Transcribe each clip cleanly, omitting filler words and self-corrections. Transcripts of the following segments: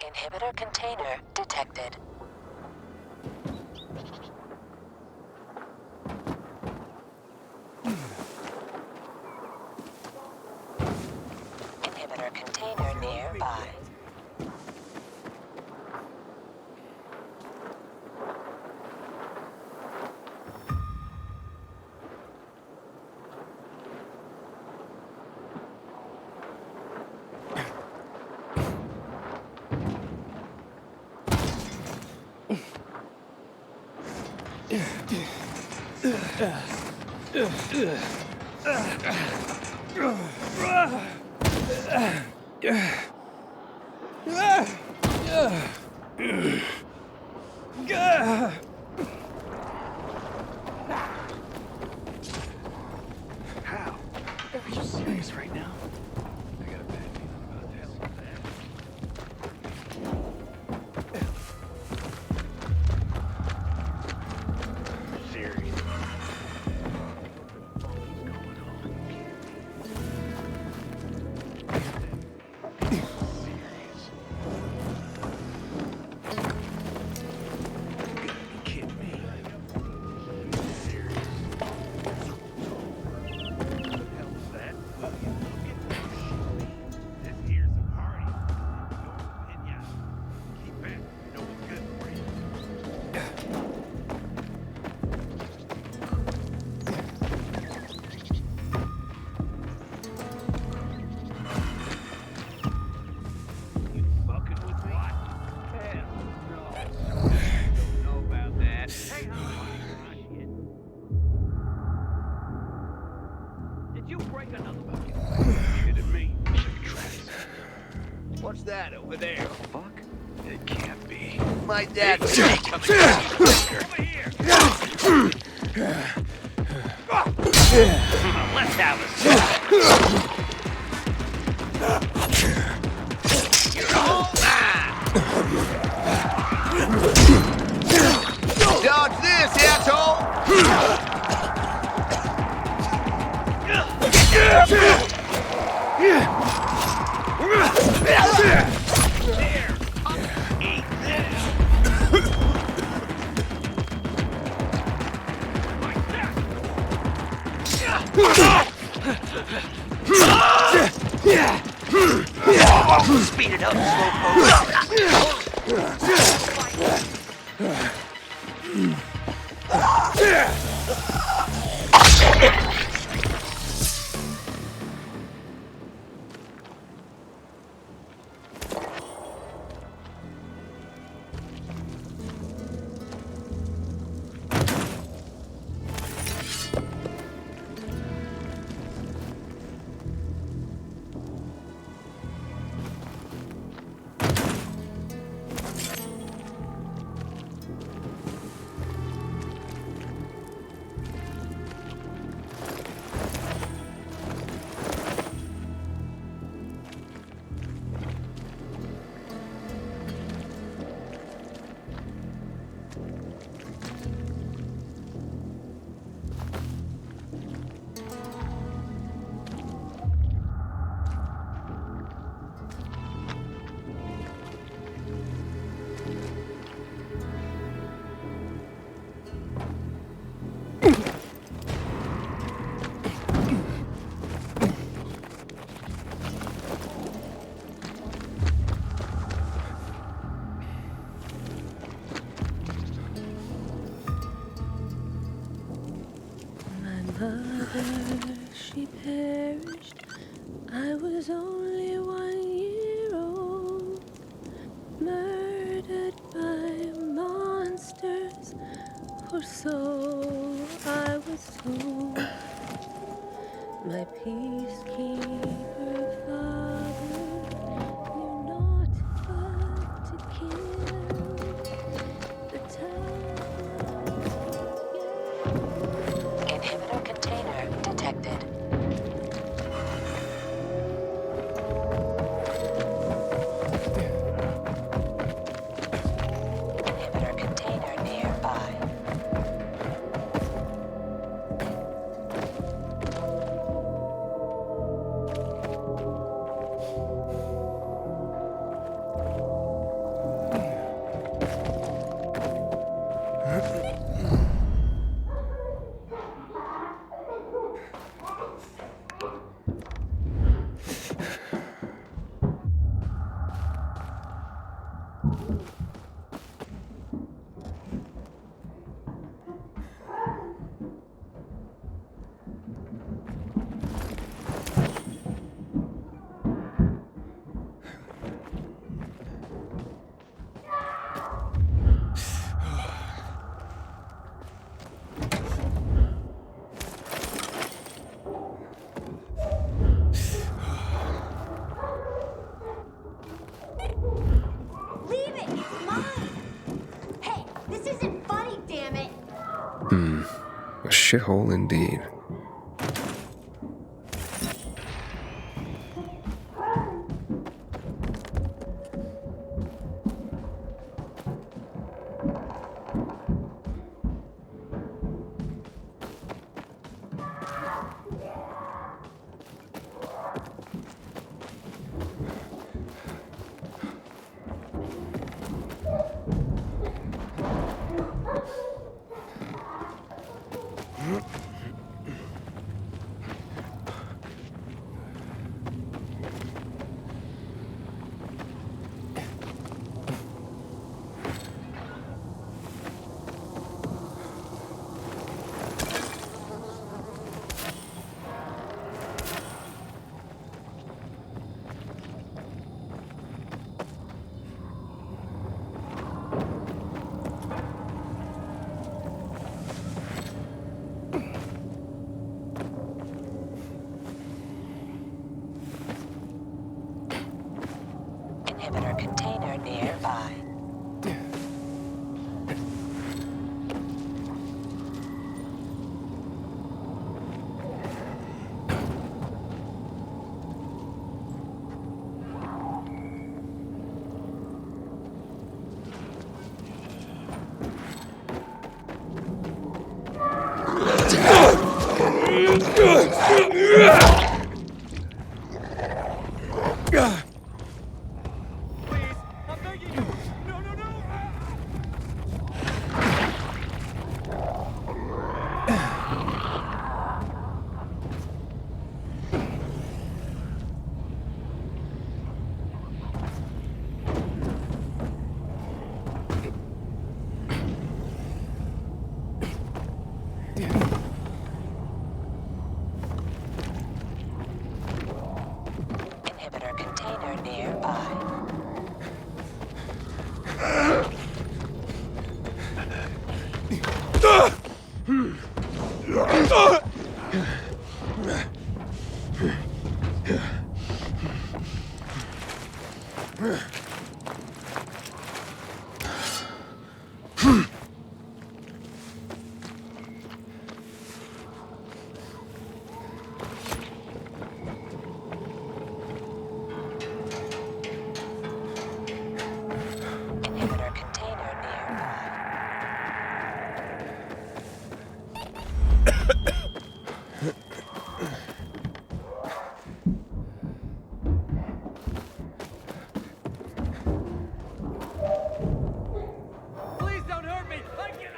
Inhibitor container detected. Inhibitor container nearby. How? Are you serious right now? I got a bad feeling about this. Serious. What's that over there? Fuck? It can't be. My dad was coming over here. Let's have a shot. You're all mine. Dodge this, asshole. Speed it up, slowpoke. Mother, she perished. I was only 1 year old, murdered by monsters, or so I was told. My peacekeeper father knew naught but to kill. The time. Inhibitor container detected. Inhibitor container nearby. shithole indeed. Inhibitor container nearby. Inhibitor container nearby. Inhibitor container nearby. Please don't hurt me! I can...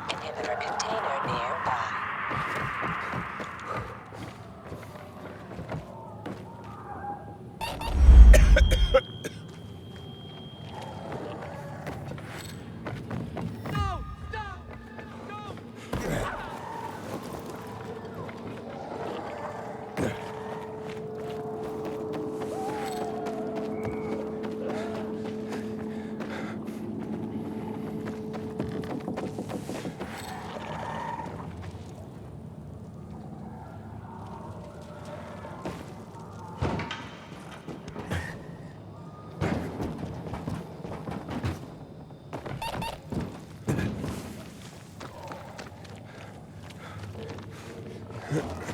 Inhibitor container nearby. Inhibitor container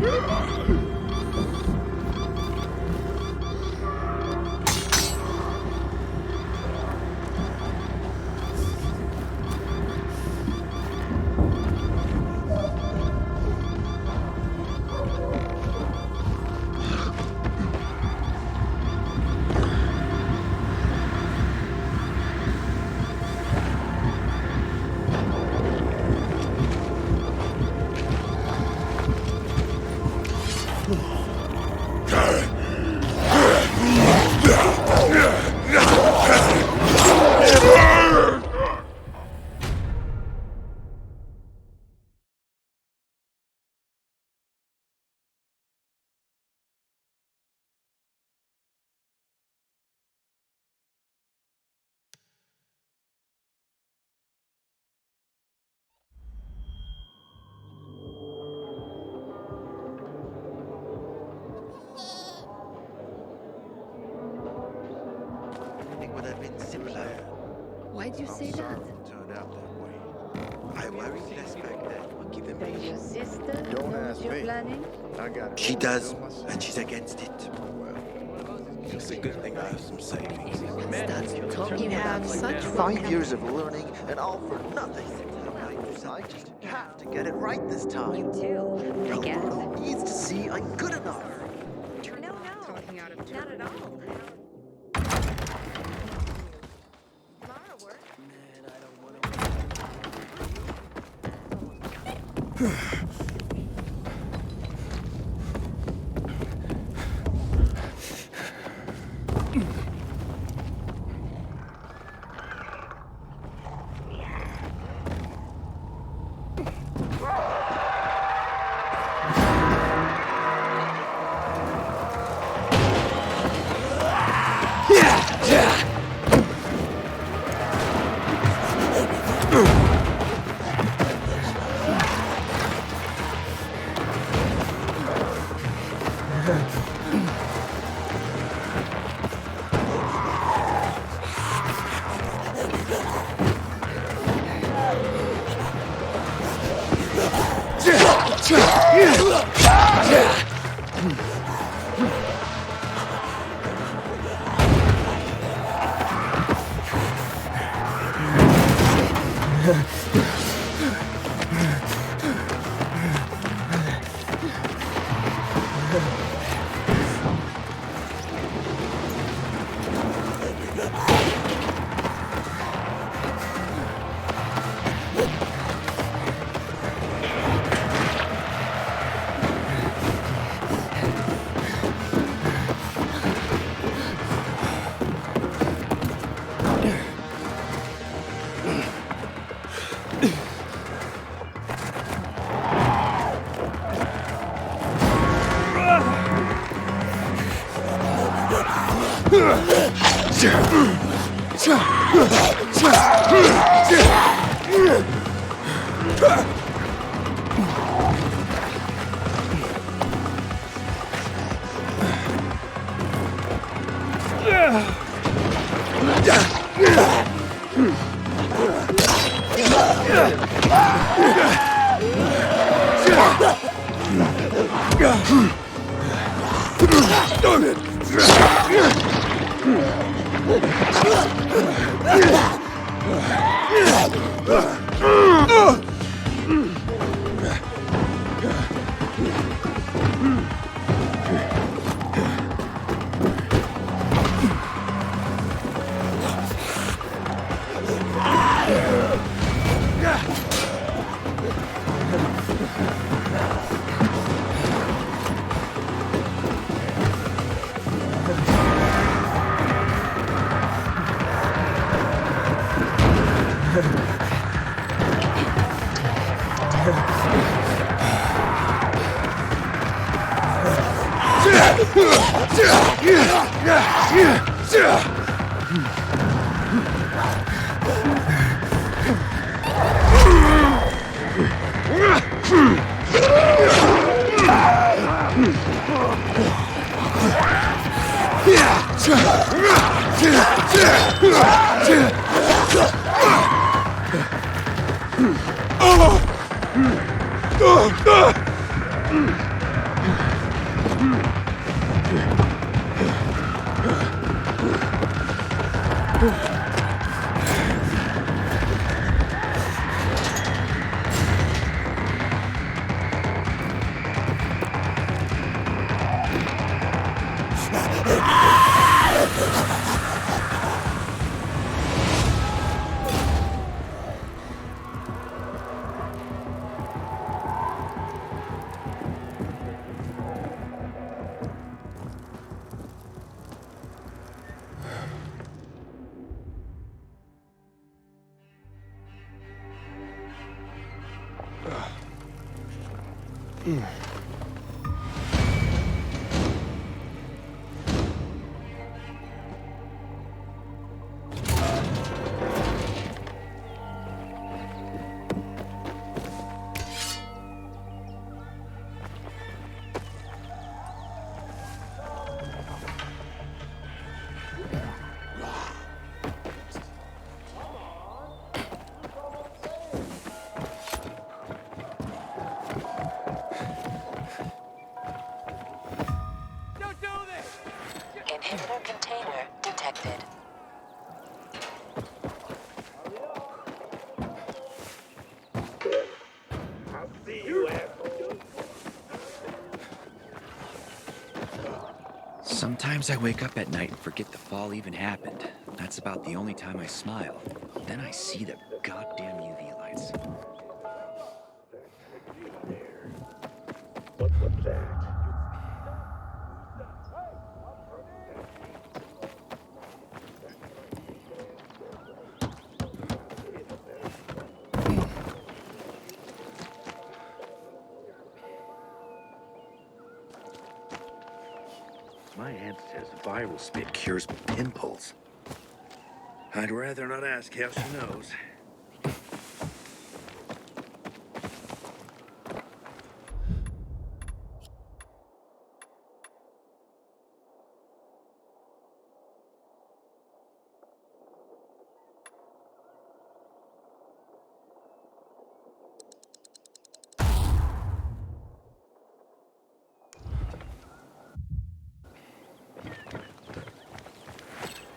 nearby. It would have been simpler. Why'd you say that? Turned out that way. I worried less back then. Given Does me. your sister Don't know ask what you're me. planning? I got it. She does, and she's against it. It's a good thing I have some savings. Starts talking You have such 5 years of learning and all for nothing. I just have to get it right this time. You too, I guess. Alberto needs to see I'm good enough. No, not at all. Lara work. Inhibitor container detected. Sometimes I wake up at night and forget the fall even happened. That's about the only time I smile. Then I see the goddamn UV lights. My aunt says viral spit cures pimples. I'd rather not ask how she knows.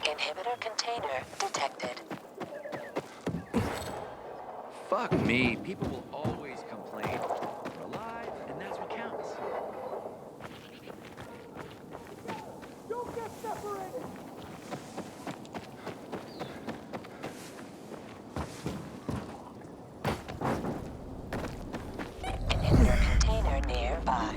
Inhibitor container detected. Fuck me. People will always complain. We're alive, and that's what counts. Don't get separated! Inhibitor container nearby.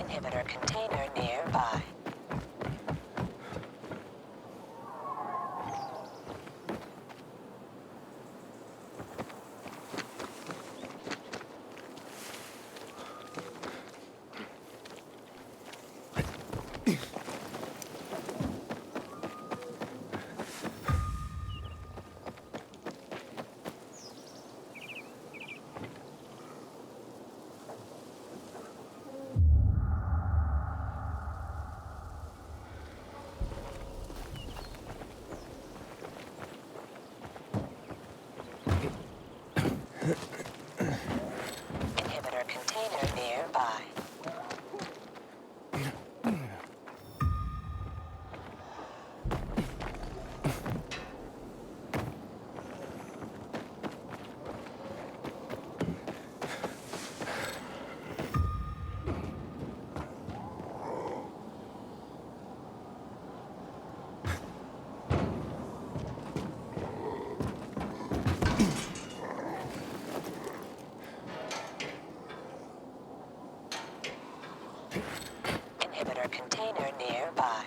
Inhibitor container nearby. Inhibitor container nearby. Inhibitor container nearby.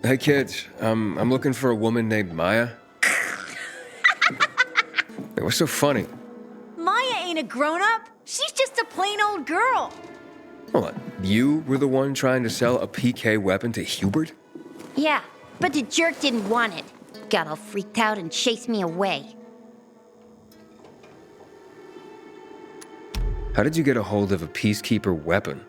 Hey kids, I'm looking for a woman named Maya. Hey, what's so funny? Maya ain't a grown-up. She's just a plain old girl. Hold on, you were the one trying to sell a PK weapon to Hubert? Yeah, but the jerk didn't want it. Got all freaked out and chased me away. How did you get a hold of a peacekeeper weapon?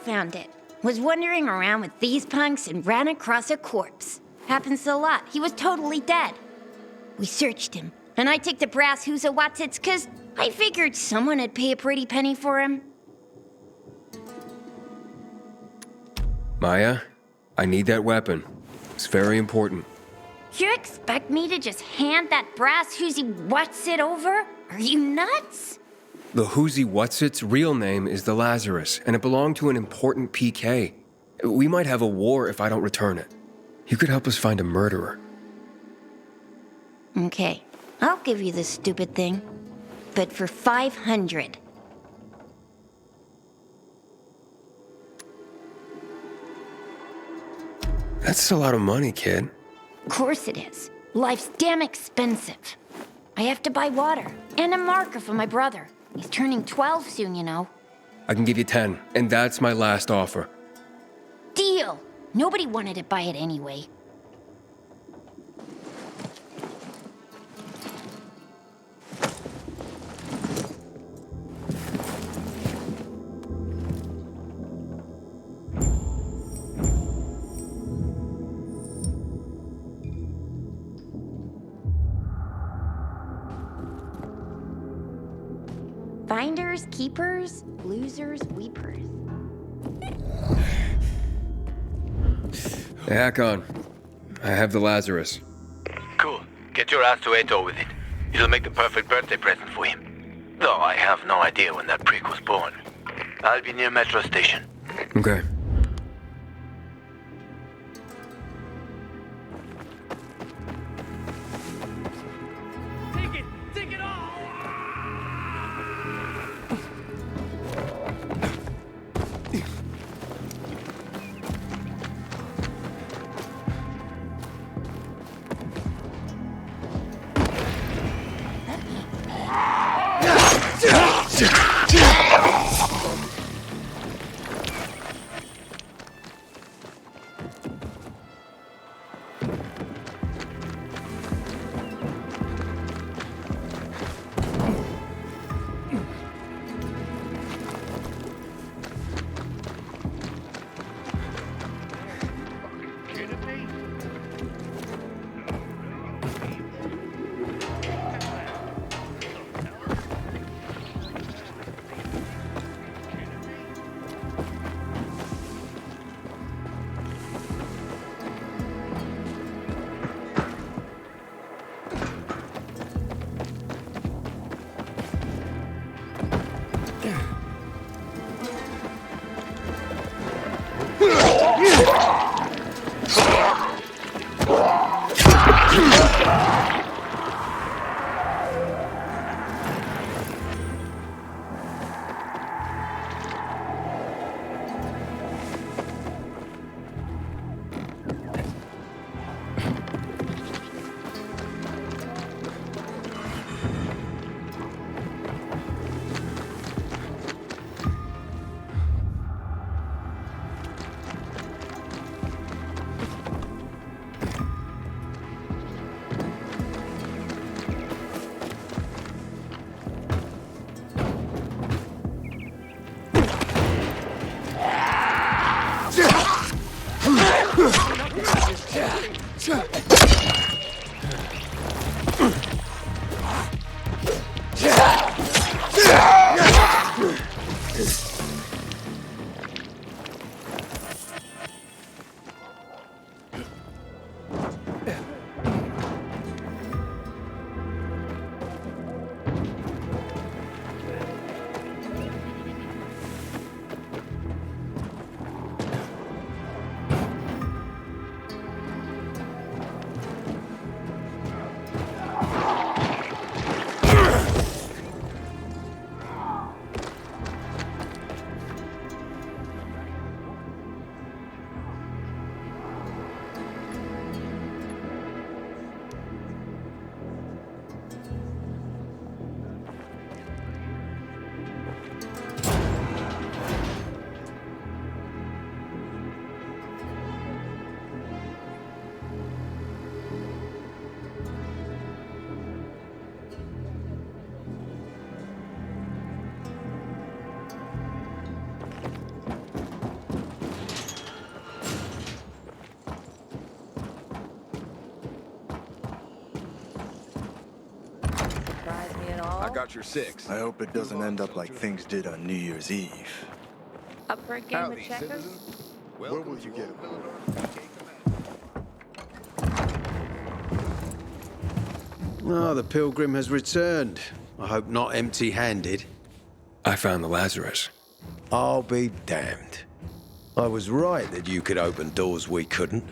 found it. Was wandering around with these punks and ran across a corpse. Happens a lot. He was totally dead. We searched him, and I took the brass Who's-a-Whatsits 'cause I figured someone would pay a pretty penny for him. Maya, I need that weapon. It's very important. You expect me to just hand that brass Who's-a-Whatsit over? Are you nuts? The Who's-a-Whatsit's real name is the Lazarus, and it belonged to an important PK. We might have a war if I don't return it. You could help us find a murderer. Okay, I'll give you this stupid thing, but for 500. That's a lot of money, kid. Of course it is. Life's damn expensive. I have to buy water and a marker for my brother. He's turning 12 soon, you know. I can give you 10, and that's my last offer. Deal! Nobody wanted to buy it anyway. Finders, keepers, losers, weepers. Hey, Hakon. I have the Lazarus. Cool. Get your ass to Eto with it. It'll make the perfect birthday present for him. Though I have no idea when that prick was born. I'll be near Metro Station. Okay. Take it all! got your 6. I hope it doesn't end up like things did on New Year's Eve. Up for a game of checkers? Where will you get it? Oh, the pilgrim has returned. I hope not empty-handed. I found the Lazarus. I'll be damned. I was right that you could open doors we couldn't.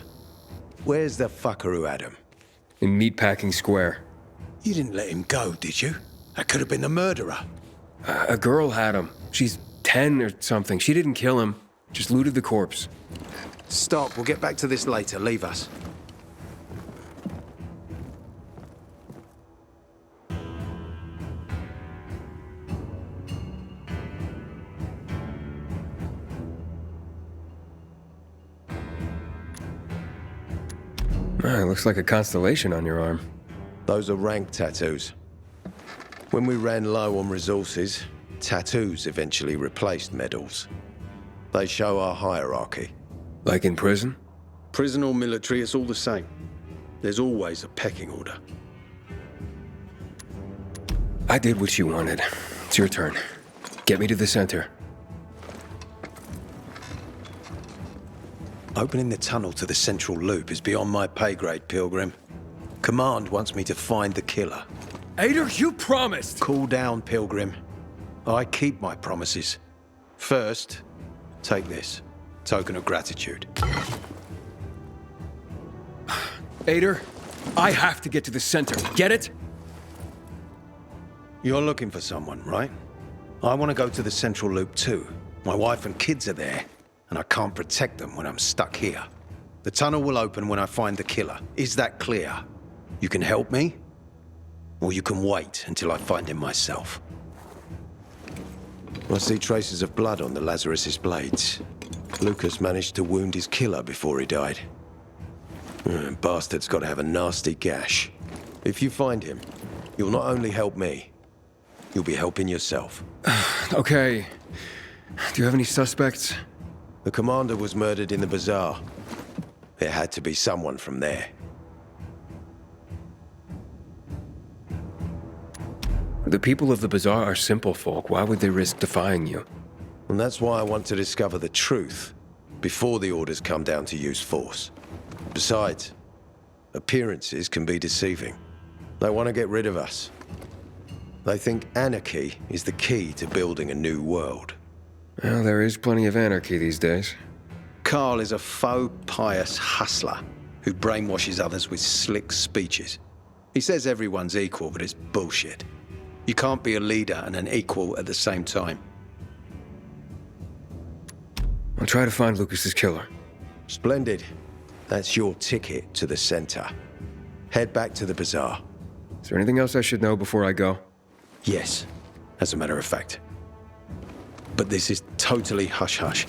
Where's the fucker who had him? In Meatpacking Square. You didn't let him go, did you? That could have been the murderer. A girl had him. She's 10 or something. She didn't kill him. Just looted the corpse. Stop, we'll get back to this later. Leave us. It looks like a constellation on your arm. Those are rank tattoos. When we ran low on resources, tattoos eventually replaced medals. They show our hierarchy. Like in prison? Prison or military, it's all the same. There's always a pecking order. I did what you wanted. It's your turn. Get me to the center. Opening the tunnel to the central loop is beyond my pay grade, Pilgrim. Command wants me to find the killer. Ader, you promised! Cool down, Pilgrim. I keep my promises. First, take this. Token of gratitude. Ader, I have to get to the center. Get it? You're looking for someone, right? I want to go to the central loop too. My wife and kids are there, and I can't protect them when I'm stuck here. The tunnel will open when I find the killer. Is that clear? You can help me, or you can wait until I find him myself. I see traces of blood on the Lazarus's blades. Lucas managed to wound his killer before he died. Bastard's got to have a nasty gash. If you find him, you'll not only help me, you'll be helping yourself. Okay. Do you have any suspects? The commander was murdered in the bazaar. It had to be someone from there. The people of the bazaar are simple folk. Why would they risk defying you? And that's why I want to discover the truth before the orders come down to use force. Besides, appearances can be deceiving. They want to get rid of us. They think anarchy is the key to building a new world. Well, there is plenty of anarchy these days. Carl is a faux pious hustler who brainwashes others with slick speeches. He says everyone's equal, but it's bullshit. You can't be a leader and an equal at the same time. I'll try to find Lucas's killer. Splendid. That's your ticket to the center. Head back to the bazaar. Is there anything else I should know before I go? Yes, as a matter of fact. But this is totally hush-hush.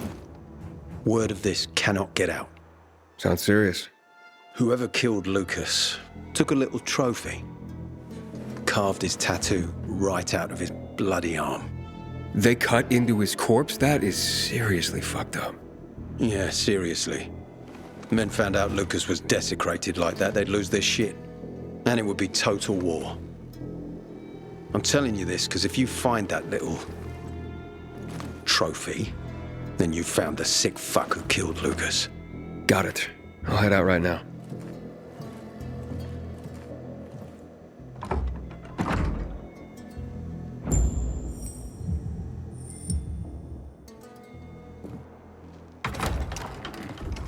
Word of this cannot get out. Sounds serious. Whoever killed Lucas took a little trophy. Carved his tattoo right out of his bloody arm. They cut into his corpse? That is seriously fucked up. Yeah, seriously. Men found out Lucas was desecrated like that, they'd lose their shit. And it would be total war. I'm telling you this because if you find that little trophy, then you found the sick fuck who killed Lucas. Got it. I'll head out right now.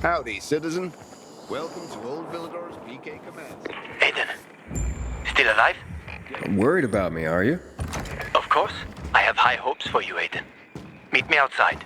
Howdy, citizen. Welcome to Old Villador's PK Command. Aiden, still alive? Worried about me, are you? Of course. I have high hopes for you, Aiden. Meet me outside.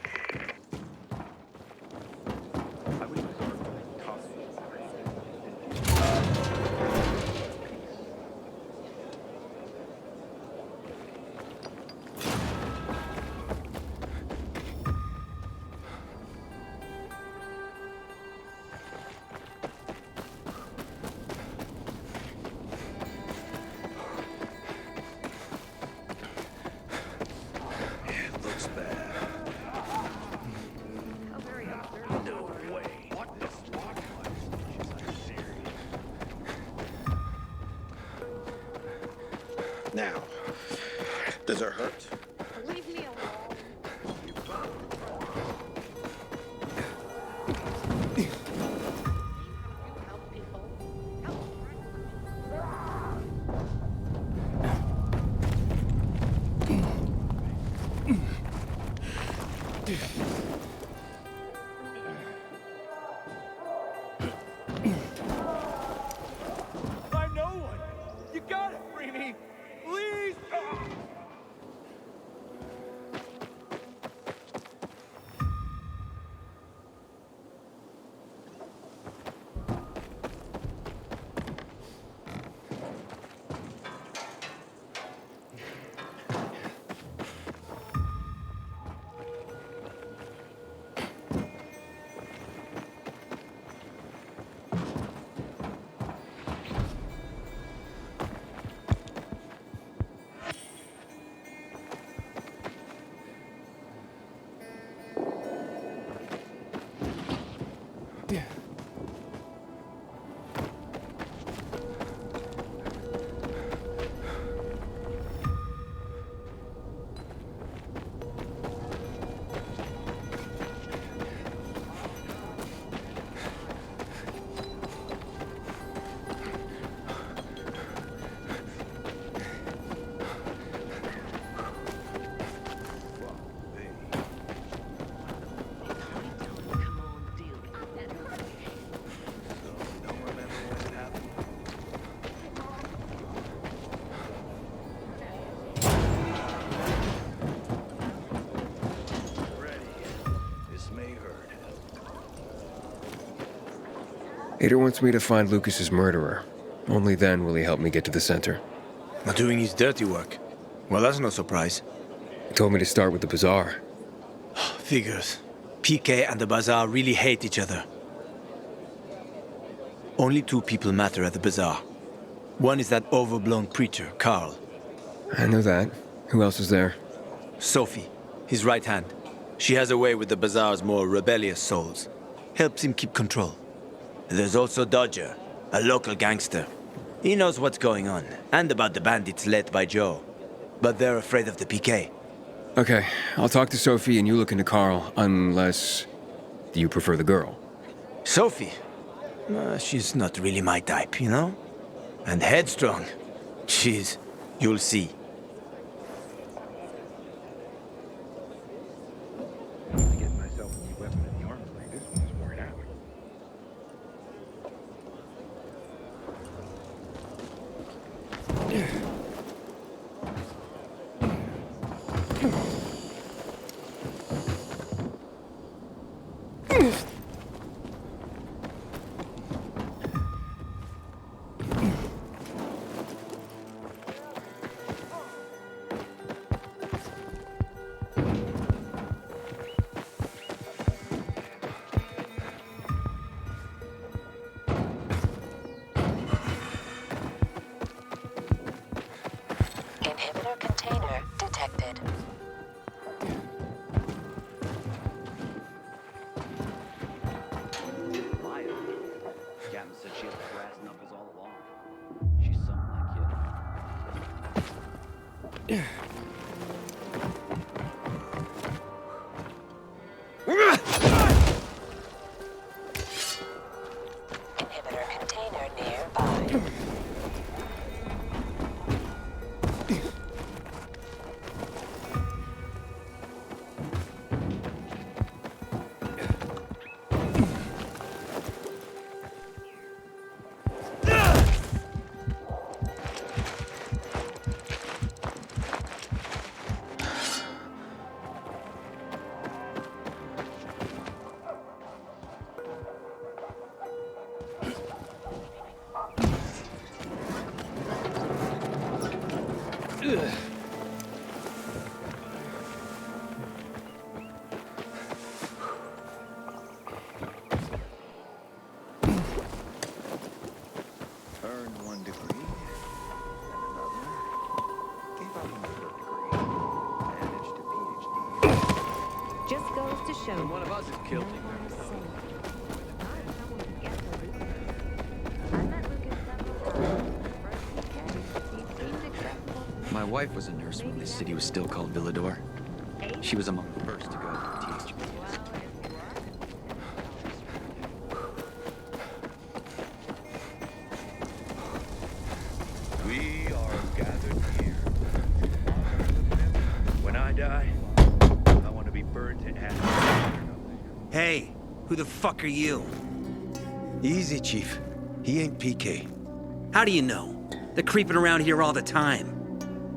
Now, Does it hurt? Leave me alone. Help people. I'm no one. You gotta free me. Please. Ader wants me to find Lucas's murderer. Only then will he help me get to the center. Not doing his dirty work. Well, that's no surprise. He told me to start with the bazaar. Figures. PK and the bazaar really hate each other. Only two people matter at the bazaar. One is that overblown preacher, Carl. I know that. Who else is there? Sophie, his right hand. She has a way with the bazaar's more rebellious souls. Helps him keep control. There's also Dodger, a local gangster. He knows what's going on, and about the bandits led by Joe. But they're afraid of the PK. Okay, I'll talk to Sophie and you look into Carl, unless... Do you prefer the girl? Sophie? She's not really my type, you know? And headstrong. You'll see. Get myself a new weapon in the arms like this one's worn out. Inhibitor container detected. Captain said she had the brass knuckles all along. She's something, that kid. Inhibitor container nearby. Earned 1 degree, and another. Gave up another degree. Managed a PhD. Just goes to show. And one of us is killed. My wife was a nurse when this city was still called Villador. She was among the first to go to THPS. We are gathered here. When I die, I want to be burned to ash. Hey, who the fuck are you? Easy, Chief. He ain't PK. How do you know? They're creeping around here all the time.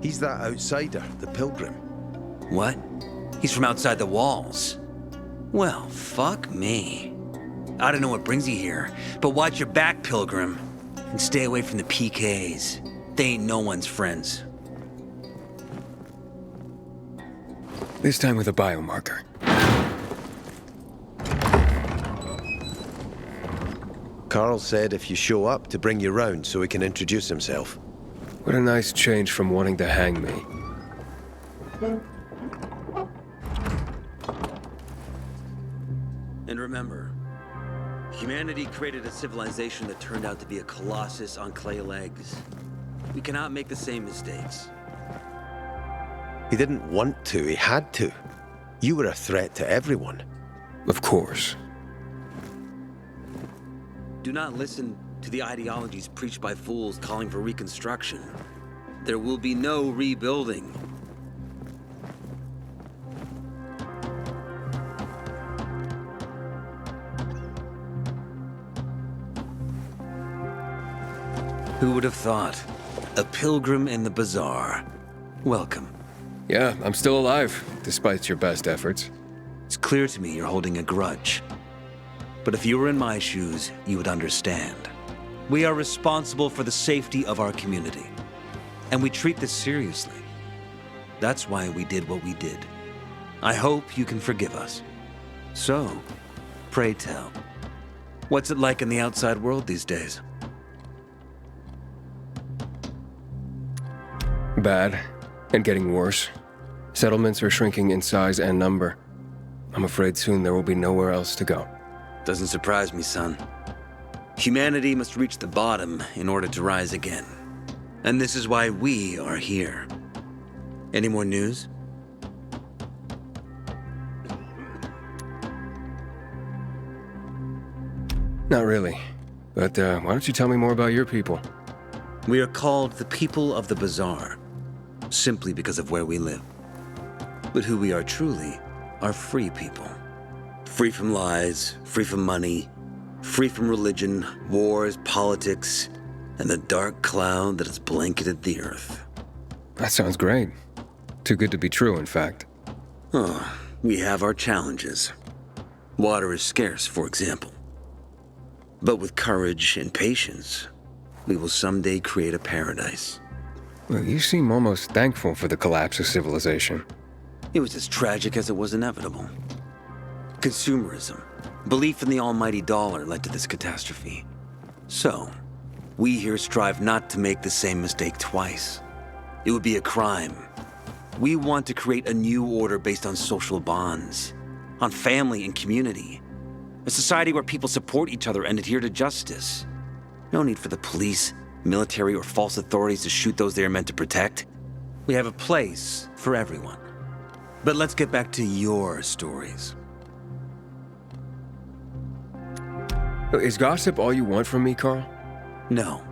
He's that outsider, the pilgrim. What? He's from outside the walls. Well, fuck me. I don't know what brings you here, but watch your back, Pilgrim. And stay away from the PKs. They ain't no one's friends. This time with a biomarker. Carl said if you show up to bring you round so he can introduce himself. What a nice change from wanting to hang me. And remember, humanity created a civilization that turned out to be a colossus on clay legs. We cannot make the same mistakes. He didn't want to, he had to. You were a threat to everyone. Of course. Do not listen to the ideologies preached by fools calling for reconstruction. There will be no rebuilding. Who would have thought? A pilgrim in the bazaar. Welcome. Yeah, I'm still alive, despite your best efforts. It's clear to me you're holding a grudge. But if you were in my shoes, you would understand. We are responsible for the safety of our community. And we treat this seriously. That's why we did what we did. I hope you can forgive us. So, pray tell, what's it like in the outside world these days? Bad, and getting worse. Settlements are shrinking in size and number. I'm afraid soon there will be nowhere else to go. Doesn't surprise me, son. Humanity must reach the bottom in order to rise again. And this is why we are here. Any more news? Not really. But why don't you tell me more about your people? We are called the people of the bazaar, simply because of where we live. But who we are truly are free people. Free from lies, free from money, free from religion, wars, politics, and the dark cloud that has blanketed the earth. That sounds great. Too good to be true, in fact. Oh, we have our challenges. Water is scarce, for example. But with courage and patience, we will someday create a paradise. Well, you seem almost thankful for the collapse of civilization. It was as tragic as it was inevitable. Consumerism, belief in the almighty dollar led to this catastrophe. So, we here strive not to make the same mistake twice. It would be a crime. We want to create a new order based on social bonds, on family and community. A society where people support each other and adhere to justice. No need for the police, military, or false authorities to shoot those they are meant to protect. We have a place for everyone. But let's get back to your stories. Is gossip all you want from me, Carl? No.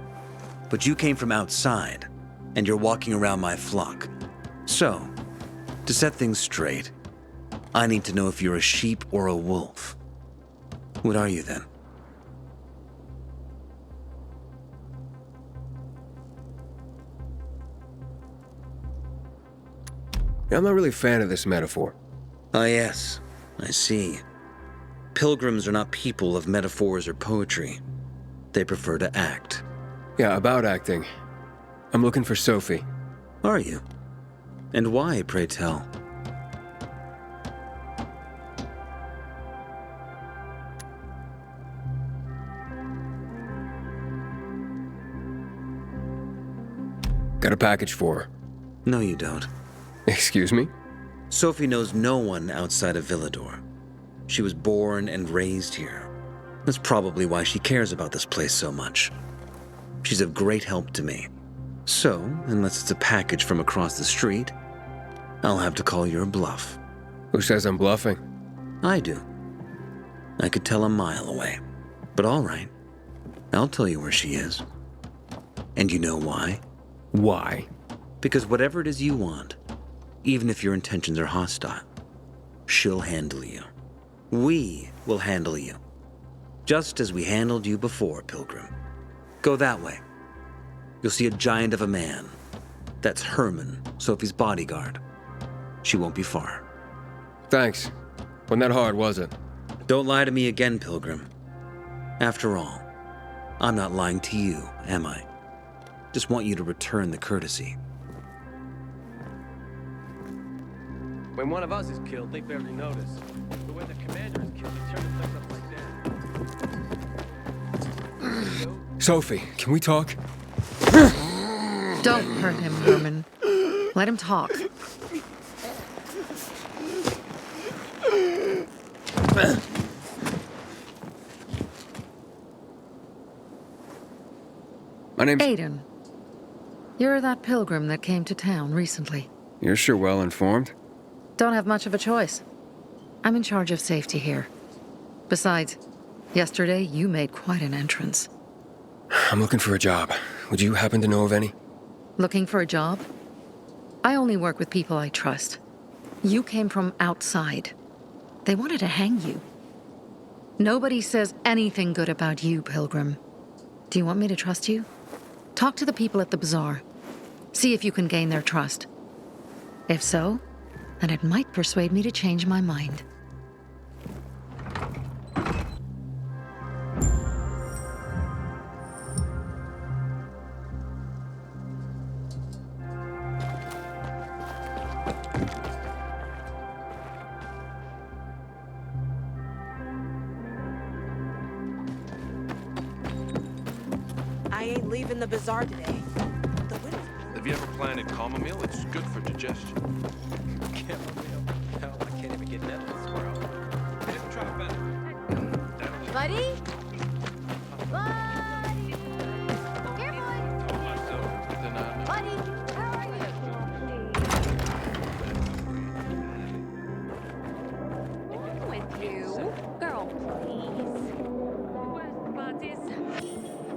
But you came from outside, and you're walking around my flock. So, to set things straight, I need to know if you're a sheep or a wolf. What are you then? I'm not really a fan of this metaphor. Ah, yes. I see. Pilgrims are not people of metaphors or poetry. They prefer to act. Yeah, about acting. I'm looking for Sophie. Are you? And why, pray tell? Got a package for her. No, you don't. Excuse me? Sophie knows no one outside of Villador. She was born and raised here. That's probably why she cares about this place so much. She's of great help to me. So, unless it's a package from across the street, I'll have to call your bluff. Who says I'm bluffing? I do. I could tell a mile away. But all right, I'll tell you where she is. And you know why? Why? Because whatever it is you want, even if your intentions are hostile, she'll handle you. We will handle you. Just as we handled you before, Pilgrim. Go that way. You'll see a giant of a man. That's Herman, Sophie's bodyguard. She won't be far. Thanks. Wasn't that hard, was it? Don't lie to me again, Pilgrim. After all, I'm not lying to you, am I? Just want you to return the courtesy. When one of us is killed, they barely notice. But when the commander is killed, they turn the place upside down. Sophie, can we talk? Don't hurt him, Herman. Let him talk. My name's... Aiden. You're that pilgrim that came to town recently. You're sure well informed. Don't have much of a choice. I'm in charge of safety here. Besides, yesterday you made quite an entrance. I'm looking for a job. Would you happen to know of any? Looking for a job? I only work with people I trust. You came from outside. They wanted to hang you. Nobody says anything good about you, Pilgrim. Do you want me to trust you? Talk to the people at the bazaar. See if you can gain their trust. If so, then it might persuade me to change my mind. I ain't leaving the bazaar today. Have you ever planted chamomile? It's good for digestion. Chamomile? Hell, I can't even get that in this world. You ever try that? Buddy? Buddy! How are you? With you. Girl, please. Worst part is,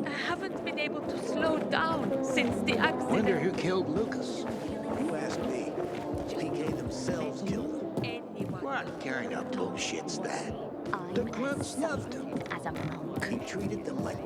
I haven't been able to slow down since the accident. Wonder who killed Lucas. You ask me. PK themselves killed him. What kind of bullshit's that? The Clips loved him. He treated them like